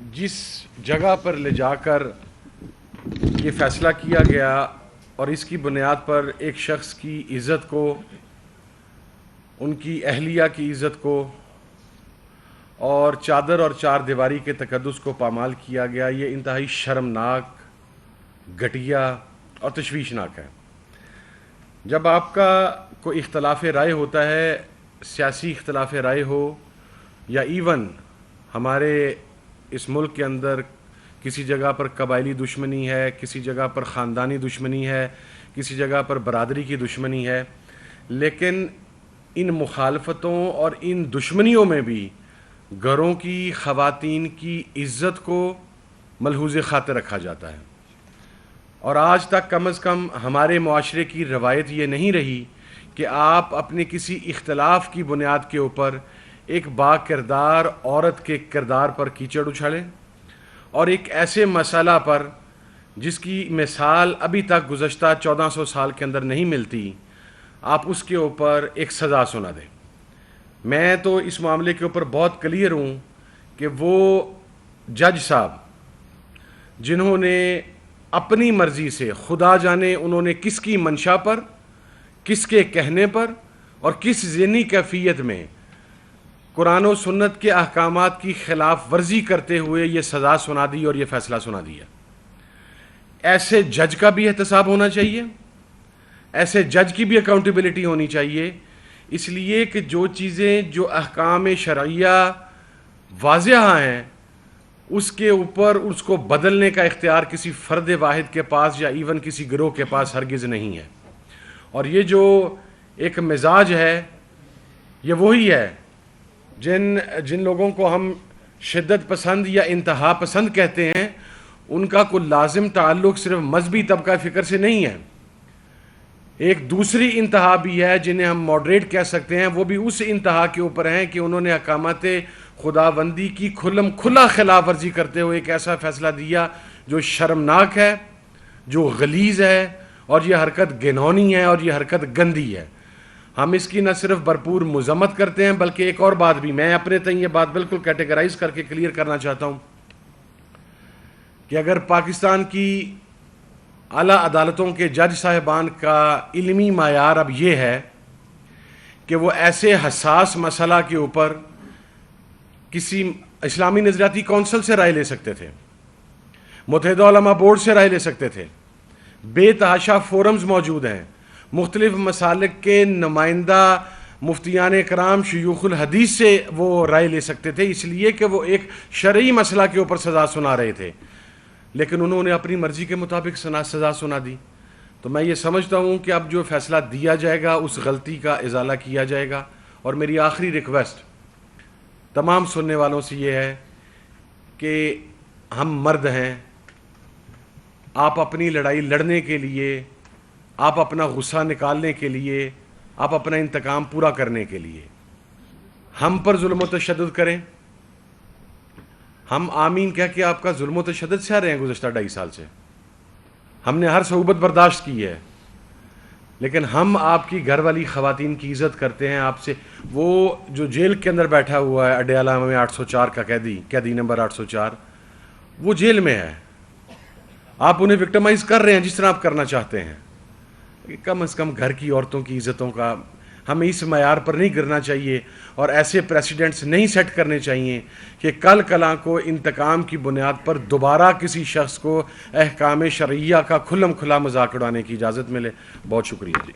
جس جگہ پر لے جا کر یہ فیصلہ کیا گیا اور اس کی بنیاد پر ایک شخص کی عزت کو، ان کی اہلیہ کی عزت کو اور چادر اور چار دیواری کے تقدس کو پامال کیا گیا، یہ انتہائی شرمناک، گھٹیا اور تشویشناک ہے۔ جب آپ کا کوئی اختلاف رائے ہوتا ہے، سیاسی اختلاف رائے ہو یا ایون ہمارے اس ملک کے اندر کسی جگہ پر قبائلی دشمنی ہے، کسی جگہ پر خاندانی دشمنی ہے، کسی جگہ پر برادری کی دشمنی ہے، لیکن ان مخالفتوں اور ان دشمنیوں میں بھی گھروں کی خواتین کی عزت کو ملحوظ خاطر رکھا جاتا ہے۔ اور آج تک کم از کم ہمارے معاشرے کی روایت یہ نہیں رہی کہ آپ اپنے کسی اختلاف کی بنیاد کے اوپر ایک با کردار عورت کے کردار پر کیچڑ اچھالیں اور ایک ایسے مسئلہ پر جس کی مثال ابھی تک گزشتہ 1400 سال کے اندر نہیں ملتی، آپ اس کے اوپر ایک سزا سنا دیں۔ میں تو اس معاملے کے اوپر بہت کلیئر ہوں کہ وہ جج صاحب جنہوں نے اپنی مرضی سے، خدا جانے انہوں نے کس کی منشا پر، کس کے کہنے پر اور کس ذہنی کیفیت میں قرآن و سنت کے احکامات کی خلاف ورزی کرتے ہوئے یہ سزا سنا دی اور یہ فیصلہ سنا دیا۔ ایسے جج کا بھی احتساب ہونا چاہیے، ایسے جج کی بھی اکاؤنٹیبلٹی ہونی چاہیے، اس لیے کہ جو چیزیں، جو احکام شرعیہ واضح ہیں، اس کے اوپر اس کو بدلنے کا اختیار کسی فرد واحد کے پاس یا ایون کسی گروہ کے پاس ہرگز نہیں ہے۔ اور یہ جو ایک مزاج ہے، یہ وہی ہے جن لوگوں کو ہم شدت پسند یا انتہا پسند کہتے ہیں، ان کا کوئی لازم تعلق صرف مذہبی طبقہ فکر سے نہیں ہے۔ ایک دوسری انتہا بھی ہے جنہیں ہم ماڈریٹ کہہ سکتے ہیں، وہ بھی اس انتہا کے اوپر ہیں کہ انہوں نے احکامات خداوندی کی کھلم کھلا خلاف ورزی کرتے ہوئے ایک ایسا فیصلہ دیا جو شرمناک ہے، جو غلیظ ہے، اور یہ حرکت گھناؤنی ہے اور یہ حرکت گندی ہے۔ ہم اس کی نہ صرف بھرپور مذمت کرتے ہیں بلکہ ایک اور بات بھی میں اپنے تئیں یہ بات بالکل کیٹیگرائز کر کے کلیئر کرنا چاہتا ہوں کہ اگر پاکستان کی اعلیٰ عدالتوں کے جج صاحبان کا علمی معیار اب یہ ہے کہ وہ ایسے حساس مسئلہ کے اوپر کسی اسلامی نظریاتی کونسل سے رائے لے سکتے تھے، متحدہ علماء بورڈ سے رائے لے سکتے تھے، بے تحاشا فورمز موجود ہیں، مختلف مسالک کے نمائندہ مفتیان کرام شیوخ الحدیث سے وہ رائے لے سکتے تھے، اس لیے کہ وہ ایک شرعی مسئلہ کے اوپر سزا سنا رہے تھے، لیکن انہوں نے اپنی مرضی کے مطابق سزا سنا دی۔ تو میں یہ سمجھتا ہوں کہ اب جو فیصلہ دیا جائے گا اس غلطی کا ازالہ کیا جائے گا۔ اور میری آخری ریکویسٹ تمام سننے والوں سے یہ ہے کہ ہم مرد ہیں، آپ اپنی لڑائی لڑنے کے لیے، آپ اپنا غصہ نکالنے کے لیے، آپ اپنا انتقام پورا کرنے کے لیے ہم پر ظلم و تشدد کریں۔ ہم آمین کہہ کے آپ کا ظلم و تشدد سہ رہے ہیں گزشتہ 2.5 سال سے، ہم نے ہر صعوبت برداشت کی ہے، لیکن ہم آپ کی گھر والی خواتین کی عزت کرتے ہیں۔ آپ سے وہ جو جیل کے اندر بیٹھا ہوا ہے اڈیالہ میں 804 کا قیدی نمبر 804، وہ جیل میں ہے، آپ انہیں وکٹمائز کر رہے ہیں جس طرح آپ کرنا چاہتے ہیں۔ کم از کم گھر کی عورتوں کی عزتوں کا ہمیں اس معیار پر نہیں گرنا چاہیے اور ایسے پریسیڈنٹس نہیں سیٹ کرنے چاہیے کہ کل کلاں کو انتقام کی بنیاد پر دوبارہ کسی شخص کو احکام شرعیہ کا کھلم کھلا مذاق اڑانے کی اجازت ملے۔ بہت شکریہ جی۔